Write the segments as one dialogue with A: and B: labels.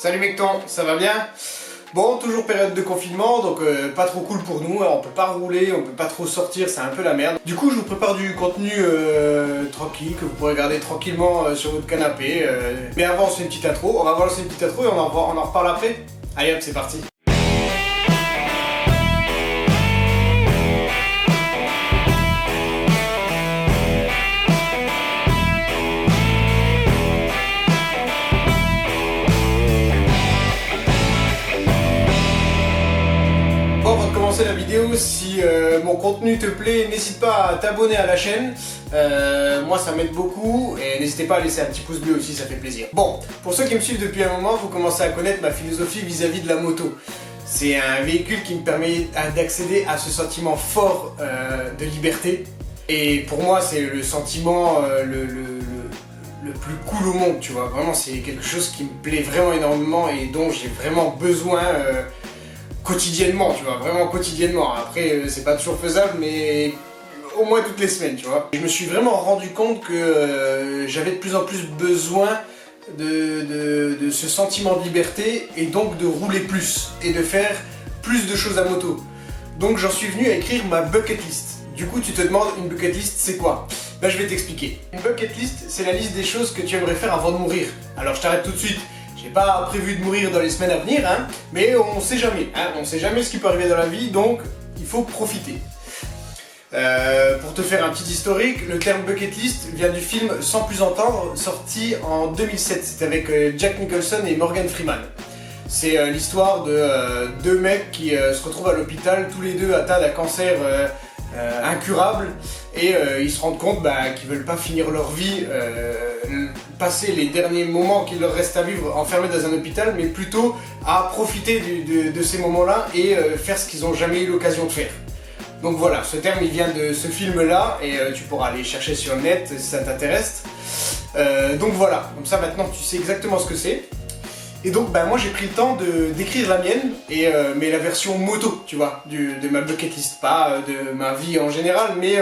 A: Salut Mecton, ça va bien? Bon, toujours période de confinement, donc pas trop cool pour nous, on peut pas rouler, on peut pas trop sortir, c'est un peu la merde. Du coup, je vous prépare du contenu tranquille, que vous pourrez regarder tranquillement sur votre canapé. Mais avant, on se fait une petite intro, on va voir une petite intro et on en reparle après. Allez hop, c'est parti. La vidéo, si mon contenu te plaît, n'hésite pas à t'abonner à la chaîne, moi ça m'aide beaucoup, et n'hésitez pas à laisser un petit pouce bleu aussi, ça fait plaisir. Bon, pour ceux qui me suivent depuis un moment, vous commencez à connaître ma philosophie vis-à-vis de la moto. C'est un véhicule qui me permet d'accéder à ce sentiment fort de liberté, et pour moi c'est le sentiment le plus cool au monde, tu vois. Vraiment, c'est quelque chose qui me plaît vraiment énormément et dont j'ai vraiment besoin quotidiennement, tu vois, vraiment quotidiennement. Après, c'est pas toujours faisable, mais au moins toutes les semaines, tu vois. Je me suis vraiment rendu compte que j'avais de plus en plus besoin de ce sentiment de liberté et donc de rouler plus et de faire plus de choses à moto. Donc j'en suis venu à écrire ma bucket list. Du coup, tu te demandes, une bucket list, c'est quoi? Ben, je vais t'expliquer. Une bucket list, c'est la liste des choses que tu aimerais faire avant de mourir. Alors je t'arrête tout de suite. J'ai pas prévu de mourir dans les semaines à venir, hein, mais on sait jamais, on sait jamais ce qui peut arriver dans la vie, donc il faut profiter. Pour te faire un petit historique, le terme bucket list vient du film Sans plus entendre, sorti en 2007, c'était avec Jack Nicholson et Morgan Freeman. C'est l'histoire de deux mecs qui se retrouvent à l'hôpital, tous les deux atteints d'un cancer incurable, et ils se rendent compte qu'ils veulent pas finir leur vie, passer les derniers moments qu'il leur reste à vivre enfermés dans un hôpital, mais plutôt à profiter de ces moments-là et faire ce qu'ils n'ont jamais eu l'occasion de faire. Donc voilà, ce terme il vient de ce film-là, et tu pourras aller chercher sur le net si ça t'intéresse. Donc voilà, comme ça maintenant tu sais exactement ce que c'est. Et donc moi j'ai pris le temps d'écrire la mienne, mais la version moto, tu vois, de ma bucket list, pas de ma vie en général, mais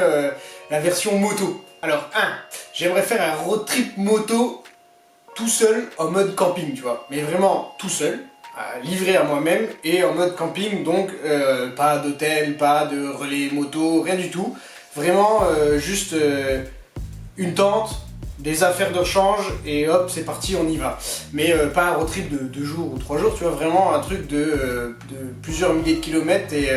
A: la version moto. Alors j'aimerais faire un road trip moto tout seul en mode camping, tu vois, mais vraiment tout seul, livré à moi-même et en mode camping, donc pas d'hôtel, pas de relais moto, rien du tout, vraiment juste une tente, des affaires de rechange et hop, c'est parti, on y va. Mais pas un road trip de 2 jours ou 3 jours, tu vois, vraiment un truc de plusieurs milliers de kilomètres, et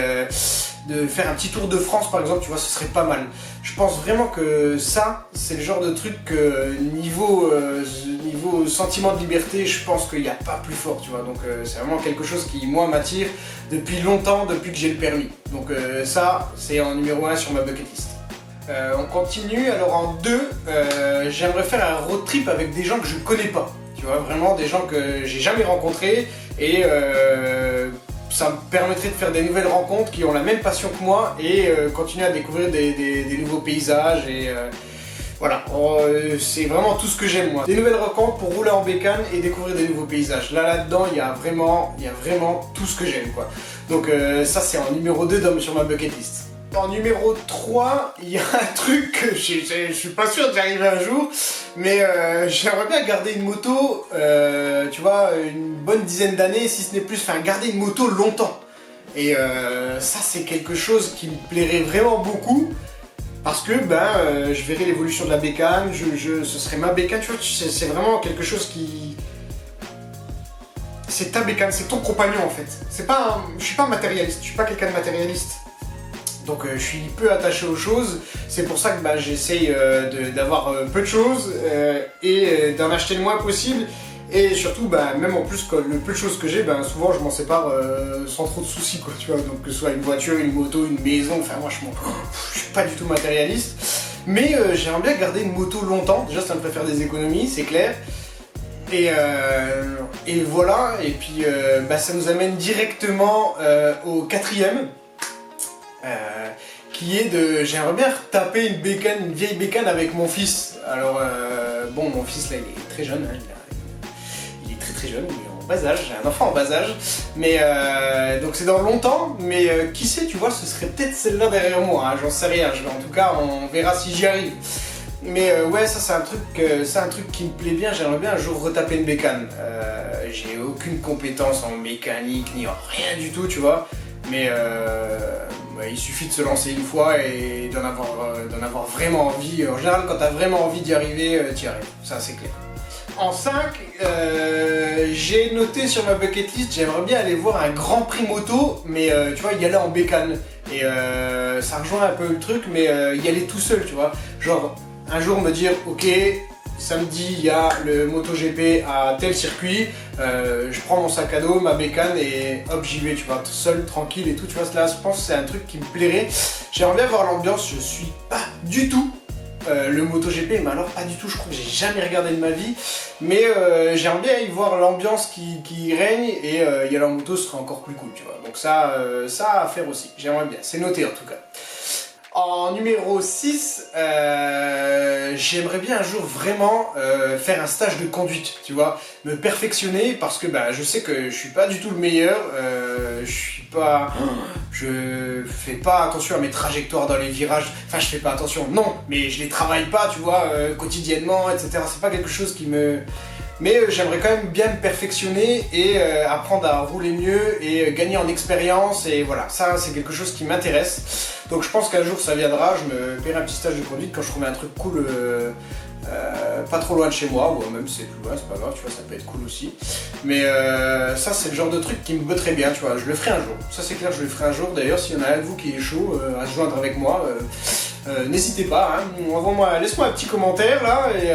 A: de faire un petit tour de France par exemple, tu vois, ce serait pas mal. Je pense vraiment que ça, c'est le genre de truc que niveau sentiment de liberté, je pense qu'il n'y a pas plus fort, tu vois. Donc c'est vraiment quelque chose qui, moi, m'attire depuis longtemps, depuis que j'ai le permis. Donc ça, c'est en numéro 1 sur ma bucket list. On continue, alors en 2, j'aimerais faire un road trip avec des gens que je connais pas, tu vois, vraiment des gens que j'ai jamais rencontrés, et ça me permettrait de faire des nouvelles rencontres qui ont la même passion que moi, et continuer à découvrir des nouveaux paysages, et voilà, c'est vraiment tout ce que j'aime moi. Des nouvelles rencontres pour rouler en bécane et découvrir des nouveaux paysages. Là-dedans, il y a vraiment tout ce que j'aime, quoi. Donc ça, c'est en numéro 2 sur ma bucket list. En numéro 3, il y a un truc que je suis pas sûr d'y arriver un jour, mais j'aimerais bien garder une moto, tu vois, une bonne dizaine d'années, si ce n'est plus, enfin garder une moto longtemps. Et ça, c'est quelque chose qui me plairait vraiment beaucoup, parce que je verrais l'évolution de la bécane, ce serait ma bécane, tu vois, c'est vraiment quelque chose qui... C'est ta bécane, c'est ton compagnon en fait. Je suis pas matérialiste, je suis pas quelqu'un de matérialiste. Donc je suis peu attaché aux choses, c'est pour ça que j'essaye d'avoir peu de choses et d'en acheter le moins possible, et surtout même en plus le peu de choses que j'ai, souvent je m'en sépare sans trop de soucis, quoi, tu vois. Donc que ce soit une voiture, une moto, une maison, enfin moi je suis pas du tout matérialiste, mais j'aimerais bien garder une moto longtemps. Déjà ça me ferait faire des économies, c'est clair. Et voilà, et puis ça nous amène directement au 4e. Qui est j'aimerais bien taper une vieille bécane avec mon fils. Alors bon, mon fils là il est très jeune, hein, il est très jeune, il est en bas âge, j'ai un enfant en bas âge, mais donc c'est dans longtemps, mais qui sait, tu vois, ce serait peut-être celle-là derrière moi, hein, j'en sais rien, en tout cas on verra si j'y arrive. Mais ouais, ça c'est un truc qui me plaît bien, j'aimerais bien un jour retaper une bécane. J'ai aucune compétence en mécanique ni en rien du tout, tu vois. Mais ouais, il suffit de se lancer une fois et d'en avoir vraiment envie. En général, quand t'as vraiment envie d'y arriver, t'y arrives, ça c'est clair. En 5, j'ai noté sur ma bucket list, j'aimerais bien aller voir un Grand Prix moto, mais tu vois, y aller en bécane. Et ça rejoint un peu le truc, mais y aller tout seul, tu vois. Genre, un jour me dire, ok, samedi, il y a le MotoGP à tel circuit, je prends mon sac à dos, ma bécane et hop, j'y vais, tu vois, tout seul, tranquille et tout, tu vois. Là, je pense que c'est un truc qui me plairait. J'aimerais bien voir l'ambiance, je suis pas du tout le MotoGP, mais alors pas du tout, je crois que j'ai jamais regardé de ma vie, mais j'aimerais bien y voir l'ambiance qui règne et y aller en moto, ce serait encore plus cool, tu vois. Donc ça à faire aussi, j'aimerais bien, c'est noté en tout cas. En numéro 6, j'aimerais bien un jour vraiment faire un stage de conduite, tu vois, me perfectionner parce que bah, je sais que je suis pas du tout le meilleur, je fais pas attention à mes trajectoires dans les virages, enfin je fais pas attention, non, mais je les travaille pas, tu vois, quotidiennement, etc. C'est pas quelque chose qui me... Mais j'aimerais quand même bien me perfectionner et apprendre à rouler mieux et gagner en expérience et voilà, ça c'est quelque chose qui m'intéresse. Donc je pense qu'un jour ça viendra, je me paierai un petit stage de conduite quand je trouverai un truc cool pas trop loin de chez moi, ou même si c'est plus loin, c'est pas grave, tu vois, ça peut être cool aussi. Mais ça c'est le genre de truc qui me botterait bien, tu vois, je le ferai un jour. Ça c'est clair, je le ferai un jour. D'ailleurs, s'il y en a un de vous qui est chaud à se joindre avec moi, n'hésitez pas, hein. Laisse-moi un petit commentaire là et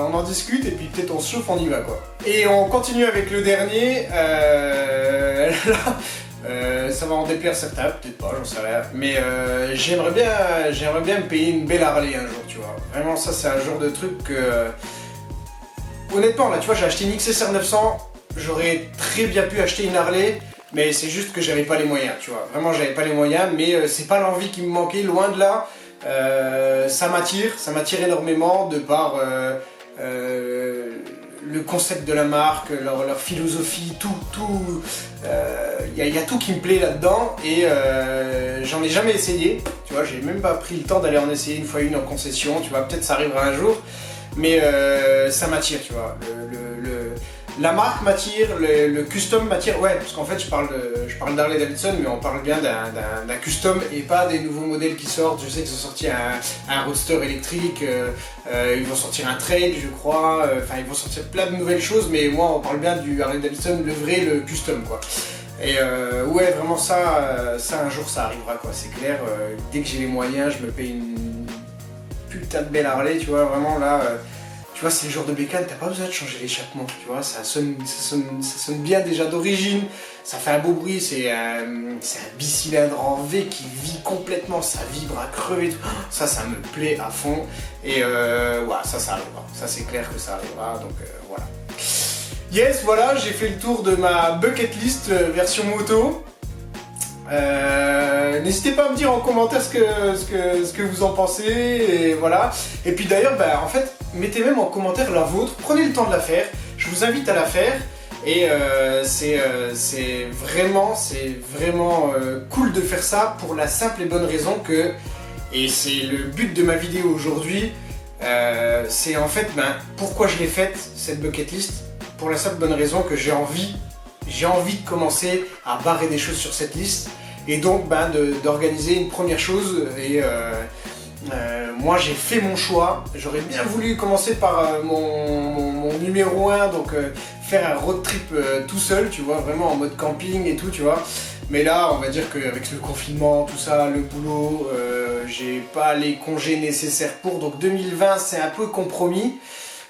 A: on en discute et puis peut-être on se chauffe, on y va quoi. Et on continue avec le dernier, ça va en déplaire certains, peut-être pas, j'en sais rien. Mais j'aimerais bien me payer une belle Harley un jour, tu vois. Vraiment, ça c'est un genre de truc que... honnêtement, là, tu vois, j'ai acheté une XSR 900, j'aurais très bien pu acheter une Harley, mais c'est juste que j'avais pas les moyens, tu vois. Vraiment, j'avais pas les moyens, mais c'est pas l'envie qui me manquait, loin de là. Ça m'attire énormément de par le concept de la marque, leur philosophie, tout. Y a tout qui me plaît là-dedans et j'en ai jamais essayé, tu vois, j'ai même pas pris le temps d'aller en essayer une fois une en concession, tu vois, peut-être ça arrivera un jour, mais ça m'attire, tu vois, la marque m'attire, le custom m'attire, ouais, parce qu'en fait je parle d'Harley Davidson, mais on parle bien d'un custom et pas des nouveaux modèles qui sortent. Je sais qu'ils ont sorti un roadster électrique, ils vont sortir un trail, je crois, enfin ils vont sortir plein de nouvelles choses, mais moi on parle bien du Harley Davidson, le vrai, le custom quoi. Et ouais, vraiment ça un jour ça arrivera quoi, c'est clair, dès que j'ai les moyens, je me paye une putain de belle Harley, tu vois, vraiment là... Tu vois, c'est le genre de bécane, t'as pas besoin de changer l'échappement, tu vois, ça sonne bien déjà d'origine, ça fait un beau bruit, c'est un bicylindre en V qui vit complètement, ça vibre à crever, tout. Ça me plaît à fond, et ouais, ça arrivera, ça c'est clair que ça arrivera, donc voilà. Yes, voilà, j'ai fait le tour de ma bucket list version moto. N'hésitez pas à me dire en commentaire ce que vous en pensez, et voilà. Et puis d'ailleurs, bah, en fait, mettez même en commentaire la vôtre, prenez le temps de la faire, je vous invite à la faire, et c'est vraiment cool de faire ça pour la simple et bonne raison que, et c'est le but de ma vidéo aujourd'hui, c'est en fait, ben, pourquoi je l'ai faite, cette bucket list, pour la simple bonne raison que j'ai envie de commencer à barrer des choses sur cette liste, et donc ben, d'organiser une première chose, et moi j'ai fait mon choix. J'aurais bien voulu commencer par mon numéro 1, donc faire un road trip tout seul, tu vois, vraiment en mode camping et tout, tu vois. Mais là, on va dire qu'avec le confinement, tout ça, le boulot, j'ai pas les congés nécessaires pour, donc 2020 c'est un peu compromis.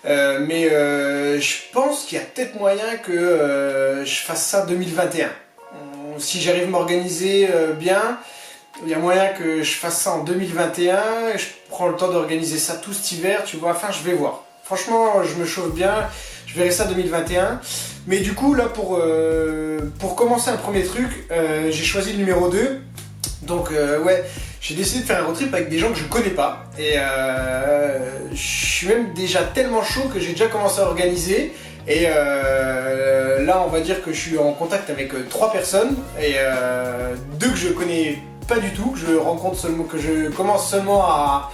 A: Mais je pense qu'il y a peut-être moyen que je fasse ça 2021. Si j'arrive à m'organiser bien, il y a moyen que je fasse ça en 2021. Je prends le temps d'organiser ça tout cet hiver, tu vois. Enfin, je vais voir. Franchement, je me chauffe bien. Je verrai ça 2021. Mais du coup, là, pour commencer un premier truc, j'ai choisi le numéro 2. Donc, ouais, j'ai décidé de faire un road trip avec des gens que je connais pas. Et je suis même déjà tellement chaud que j'ai déjà commencé à organiser. Et là, on va dire que je suis en contact avec 3 personnes. Et 2 que je connais pas du tout, que je rencontre seulement, que je commence seulement à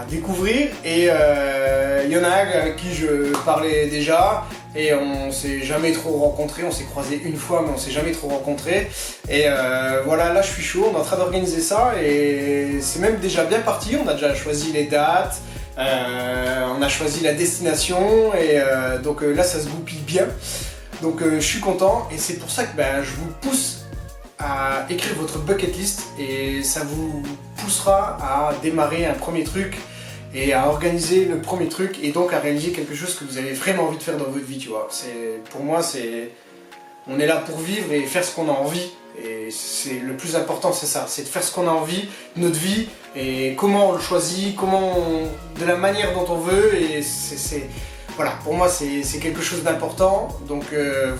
A: découvrir. Et il y en a un avec qui je parlais déjà et on s'est jamais trop rencontrés. On s'est croisés une fois mais on s'est jamais trop rencontrés. Et voilà, là je suis chaud, on est en train d'organiser ça et c'est même déjà bien parti. On a déjà choisi les dates, on a choisi la destination et donc là ça se goupille bien. Donc je suis content et c'est pour ça que je vous pousse à écrire votre bucket list et ça vous poussera à démarrer un premier truc et à organiser le premier truc et donc à réaliser quelque chose que vous avez vraiment envie de faire dans votre vie, tu vois. Pour moi, on est là pour vivre et faire ce qu'on a envie et c'est le plus important, c'est ça, c'est de faire ce qu'on a envie de notre vie et comment on le choisit, de la manière dont on veut et voilà, pour moi c'est quelque chose d'important, donc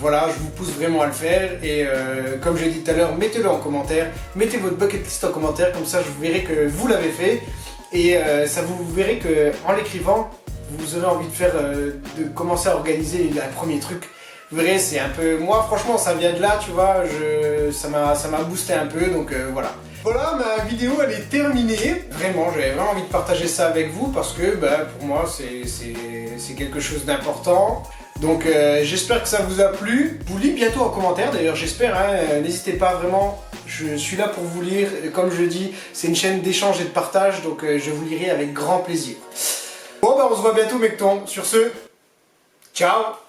A: voilà, je vous pousse vraiment à le faire et comme je l'ai dit tout à l'heure, mettez-le en commentaire, mettez votre bucket list en commentaire, comme ça je verrai que vous l'avez fait et vous verrez que en l'écrivant, vous aurez envie de commencer à organiser un premier truc. Vous verrez, c'est un peu, moi franchement ça vient de là, tu vois, ça m'a boosté un peu, donc voilà. Voilà, ma vidéo elle est terminée. Vraiment, j'avais vraiment envie de partager ça avec vous parce que pour moi c'est quelque chose d'important. Donc j'espère que ça vous a plu. Je vous lis bientôt en commentaire d'ailleurs, j'espère, hein, n'hésitez pas vraiment. Je suis là pour vous lire. Comme je dis, c'est une chaîne d'échange et de partage, donc je vous lirai avec grand plaisir. Bon on se voit bientôt Mecton. Sur ce, ciao.